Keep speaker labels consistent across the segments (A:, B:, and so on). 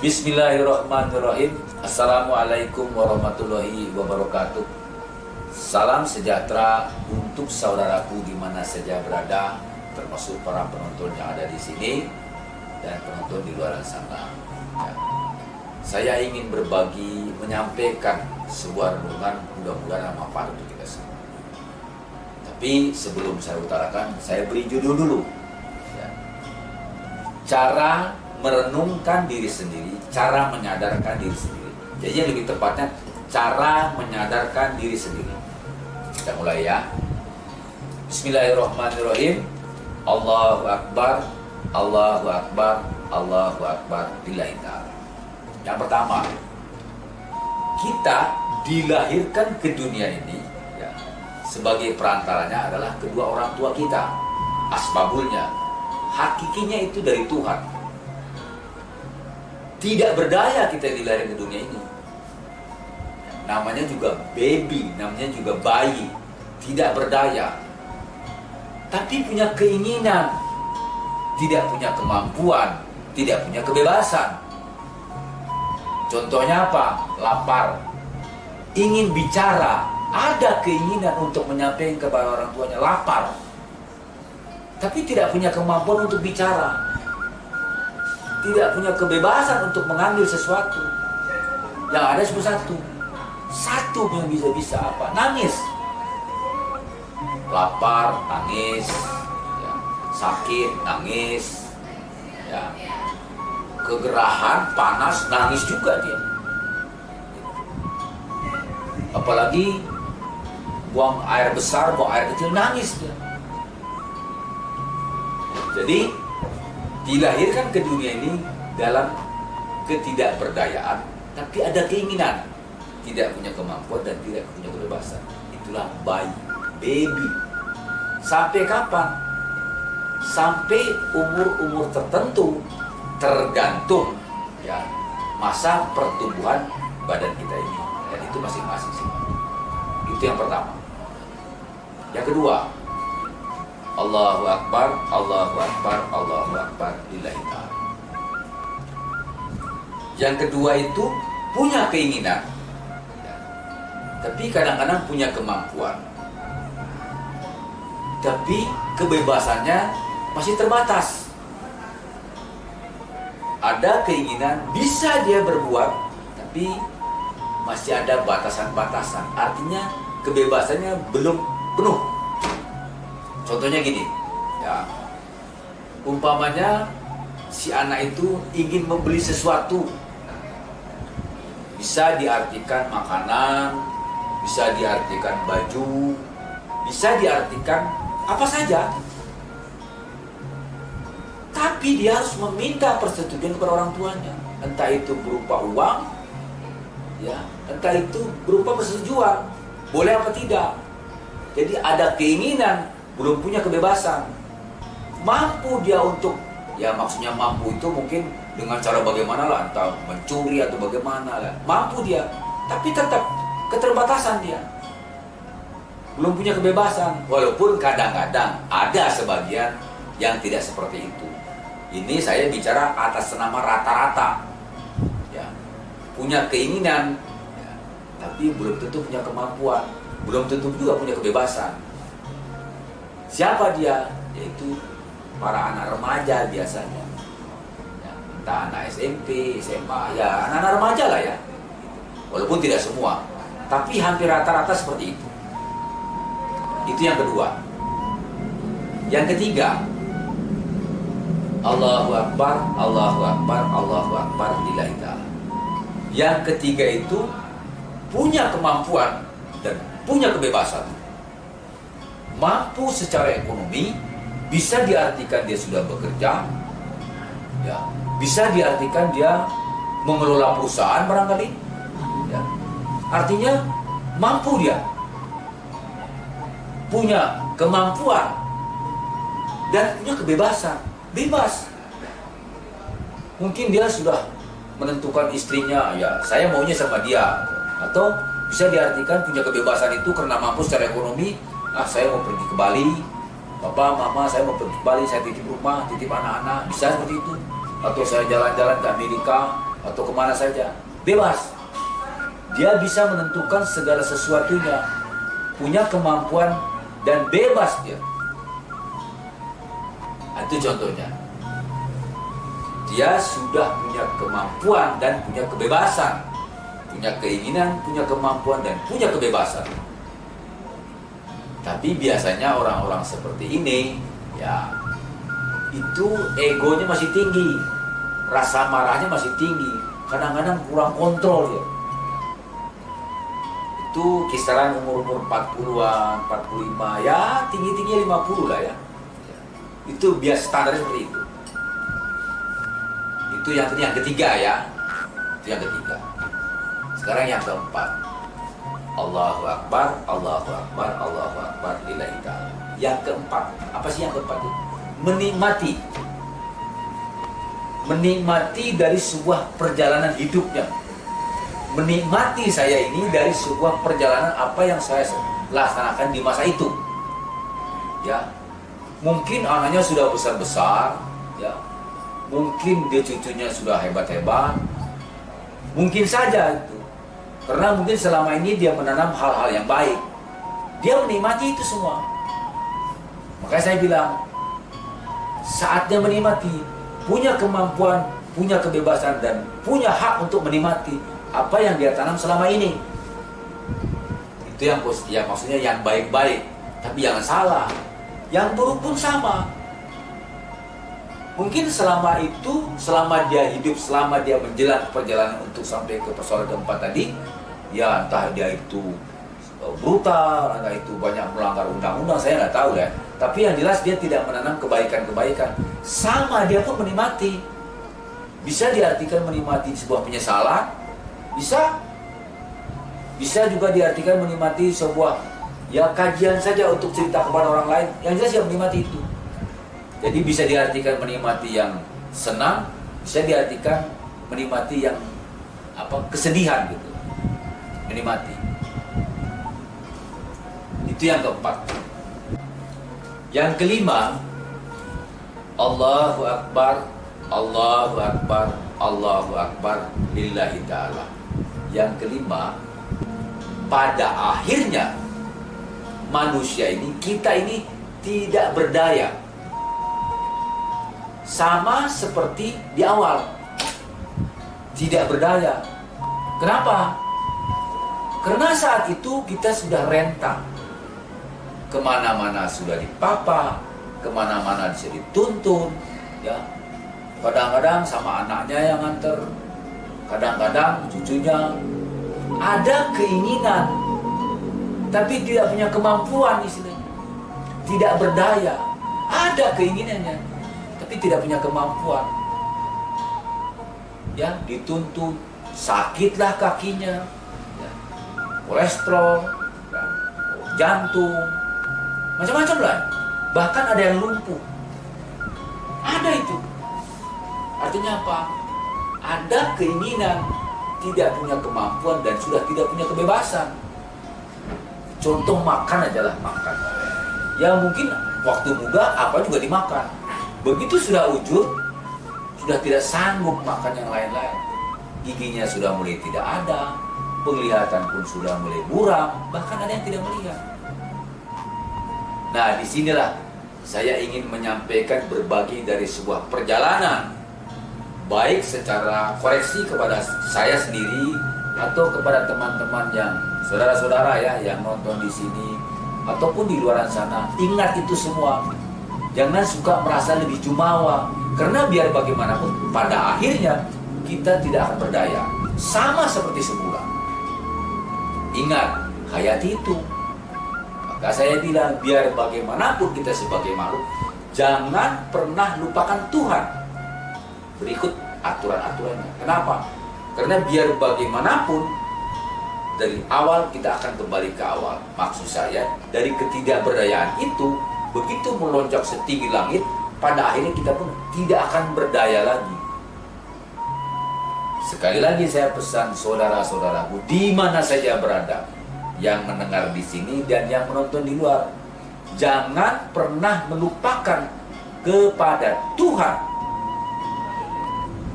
A: Bismillahirrahmanirrahim. Assalamualaikum warahmatullahi wabarakatuh. Salam sejahtera untuk saudaraku di mana saja berada, termasuk para penonton yang ada di sini dan penonton di luar sana. Ya. Saya ingin berbagi, menyampaikan sebuah renungan, mudah-mudahan manfaat untuk kita semua. Tapi sebelum saya utarakan, saya beri judul dulu. Ya. Cara merenungkan diri sendiri, cara menyadarkan diri sendiri. Jadi yang lebih tepatnya, cara menyadarkan diri sendiri. Kita mulai ya. Bismillahirrahmanirrahim. Allahu Akbar, Allahu Akbar, Allahu Akbar, lillahi ta'ala. Yang pertama, kita dilahirkan ke dunia ini ya, sebagai perantaranya adalah kedua orang tua kita. Asbabulnya, hakikinya itu dari Tuhan. Tidak berdaya kita dilahirkan ke dunia ini. Namanya juga baby, namanya juga bayi. Tidak berdaya. Tapi punya keinginan. Tidak punya kemampuan. Tidak punya kebebasan. Contohnya apa? Lapar. Ingin bicara. Ada keinginan untuk menyampaikan kepada orang tuanya. Lapar. Tapi tidak punya kemampuan untuk bicara. Tidak punya kebebasan untuk mengambil sesuatu. Yang ada cuma satu. Satu yang bisa-bisa apa? Nangis. Lapar, nangis. Ya. Sakit, nangis. Ya. Kegerahan, panas, nangis juga dia. Apalagi buang air besar, buang air kecil, nangis dia. Jadi dilahirkan ke dunia ini dalam ketidakberdayaan, tapi ada keinginan, tidak punya kemampuan dan tidak punya kebebasan. Itulah bayi, baby. Sampai kapan? Sampai umur-umur tertentu, tergantung ya masa pertumbuhan badan kita ini. Dan itu masing-masing sih. Itu yang pertama. Yang kedua, Allahu Akbar, Allahu Akbar, Allahu Akbar, lillahi ta'ala. Yang kedua itu punya keinginan, ya. Tapi kadang-kadang punya kemampuan. Tapi kebebasannya masih terbatas. Ada keinginan, bisa dia berbuat, tapi masih ada batasan-batasan. Artinya kebebasannya belum penuh. Contohnya gini, ya, umpamanya si anak itu ingin membeli sesuatu, bisa diartikan makanan, bisa diartikan baju, bisa diartikan apa saja. Tapi dia harus meminta persetujuan kepada orang tuanya, entah itu berupa uang, ya, entah itu berupa persetujuan, boleh apa tidak. Jadi ada keinginan, belum punya kebebasan. Mampu dia untuk, ya maksudnya mampu itu mungkin dengan cara bagaimana lah, entah mencuri atau bagaimana lah. Mampu dia, tapi tetap keterbatasan dia. Belum punya kebebasan. Walaupun kadang-kadang ada sebagian yang tidak seperti itu. Ini saya bicara atas nama rata-rata. Ya, punya keinginan, ya, tapi belum tentu punya kemampuan. Belum tentu juga punya kebebasan. Siapa dia? Yaitu para anak remaja biasanya. Ya, entah anak SMP, SMA, ya anak-anak remaja lah ya. Walaupun tidak semua, tapi hampir rata-rata seperti itu. Itu yang kedua. Yang ketiga, Allahu Akbar, Allahu Akbar, Allahu Akbar, lillahi ta'ala. Yang ketiga itu punya kemampuan dan punya kebebasan. Mampu secara ekonomi, bisa diartikan dia sudah bekerja, ya, bisa diartikan dia mengelola perusahaan barangkali, ya. Artinya mampu dia, punya kemampuan dan punya kebebasan, bebas. Mungkin dia sudah menentukan istrinya, ya saya maunya sama dia, atau bisa diartikan punya kebebasan itu karena mampu secara ekonomi. Saya mau pergi ke Bali, Bapak, Mama, saya mau pergi ke Bali, saya titip rumah, titip anak-anak, bisa seperti itu. Atau saya jalan-jalan ke Amerika, atau kemana saja, bebas. Dia bisa menentukan segala sesuatunya, punya kemampuan dan bebas dia. Itu contohnya. Dia sudah punya kemampuan dan punya kebebasan, punya keinginan, punya kemampuan dan punya kebebasan. Tapi biasanya orang-orang seperti ini, ya, itu egonya masih tinggi, rasa marahnya masih tinggi, kadang-kadang kurang kontrol ya. Itu kisaran umur 40-an, 45, ya tinggi-tinggi 50 lah ya. Itu biasa standarnya seperti itu. Itu yang ketiga ya. Itu yang ketiga. Sekarang yang keempat. Allahu Akbar, Allahu Akbar, Allahu Akbar, lillahi ta'ala. Yang keempat, apa sih yang keempat itu? Menikmati. Menikmati dari sebuah perjalanan hidupnya. Menikmati saya ini dari sebuah perjalanan apa yang saya laksanakan di masa itu. Ya. Mungkin anaknya sudah besar-besar, ya. Mungkin dia cucunya sudah hebat-hebat. Mungkin saja itu. Karena mungkin selama ini dia menanam hal-hal yang baik. Dia menikmati itu semua. Makanya saya bilang, saatnya menikmati, punya kemampuan, punya kebebasan dan punya hak untuk menikmati apa yang dia tanam selama ini. Itu yang ya, maksudnya yang baik-baik. Tapi jangan salah, yang buruk pun sama. Mungkin selama itu, selama dia hidup, selama dia menjelang perjalanan untuk sampai ke persoalan keempat tadi, ya entah dia itu brutal, entah itu banyak melanggar undang-undang, saya nggak tahu ya. Tapi yang jelas dia tidak menanam kebaikan-kebaikan. Sama dia pun menikmati. Bisa diartikan menikmati sebuah penyesalan, bisa juga diartikan menikmati sebuah ya kajian saja untuk cerita kepada orang lain. Yang jelas dia menikmati itu. Jadi bisa diartikan menikmati yang senang, bisa diartikan menikmati yang kesedihan gitu. Menikmati. Itu yang keempat. Yang kelima, Allahu Akbar, Allahu Akbar, Allahu Akbar, lillahi ta'ala. Yang kelima, pada akhirnya manusia ini, kita ini tidak berdaya. Sama seperti di awal, tidak berdaya. Kenapa? Karena saat itu kita sudah rentang. Kemana-mana sudah dipapa, kemana-mana bisa dituntun, ya. Kadang-kadang sama anaknya yang nganter, kadang-kadang cucunya. Ada keinginan, tapi tidak punya kemampuan istilahnya. Tidak berdaya. Ada keinginannya, tapi tidak punya kemampuan. Ya, dituntun, sakitlah kakinya, ya. Kolesterol, ya. Jantung, macam-macam lah. Bahkan ada yang lumpuh. Ada itu. Artinya apa? Ada keinginan, tidak punya kemampuan dan sudah tidak punya kebebasan. Contoh makan aja lah, makan. Ya mungkin waktu muda apa juga dimakan. Begitu sudah ujur, sudah tidak sanggup makan yang lain-lain. Giginya sudah mulai tidak ada, penglihatan pun sudah mulai buram, bahkan ada yang tidak melihat. Nah, disinilah saya ingin menyampaikan berbagi dari sebuah perjalanan, baik secara koreksi kepada saya sendiri atau kepada teman-teman yang saudara-saudara ya yang nonton di sini ataupun di luar sana. Ingat itu semua. Jangan suka merasa lebih jumawa, karena biar bagaimanapun pada akhirnya kita tidak akan berdaya. Sama seperti semula. Ingat, hayati itu. Maka saya bilang, biar bagaimanapun kita sebagai makhluk, jangan pernah lupakan Tuhan. Berikut aturan-aturannya. Kenapa? Karena biar bagaimanapun, dari awal kita akan kembali ke awal. Maksud saya, dari ketidakberdayaan itu, begitu melonjak setinggi langit, pada akhirnya kita pun tidak akan berdaya lagi. Sekali lagi saya pesan saudara-saudaraku, di mana saja berada, yang mendengar di sini dan yang menonton di luar, jangan pernah melupakan kepada Tuhan.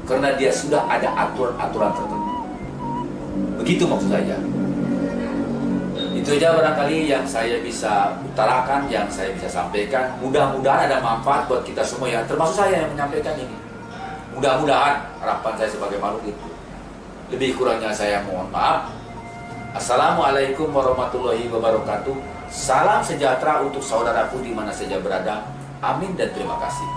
A: Karena dia sudah ada aturan-aturan tertentu. Begitu maksud saya. Itu aja barangkali yang saya bisa utarakan, yang saya bisa sampaikan. Mudah-mudahan ada manfaat buat kita semua ya, termasuk saya yang menyampaikan ini. Mudah-mudahan harapan saya sebagai makhluk itu. Lebih kurangnya saya mohon maaf. Assalamualaikum warahmatullahi wabarakatuh. Salam sejahtera untuk saudaraku di mana saja berada. Amin dan terima kasih.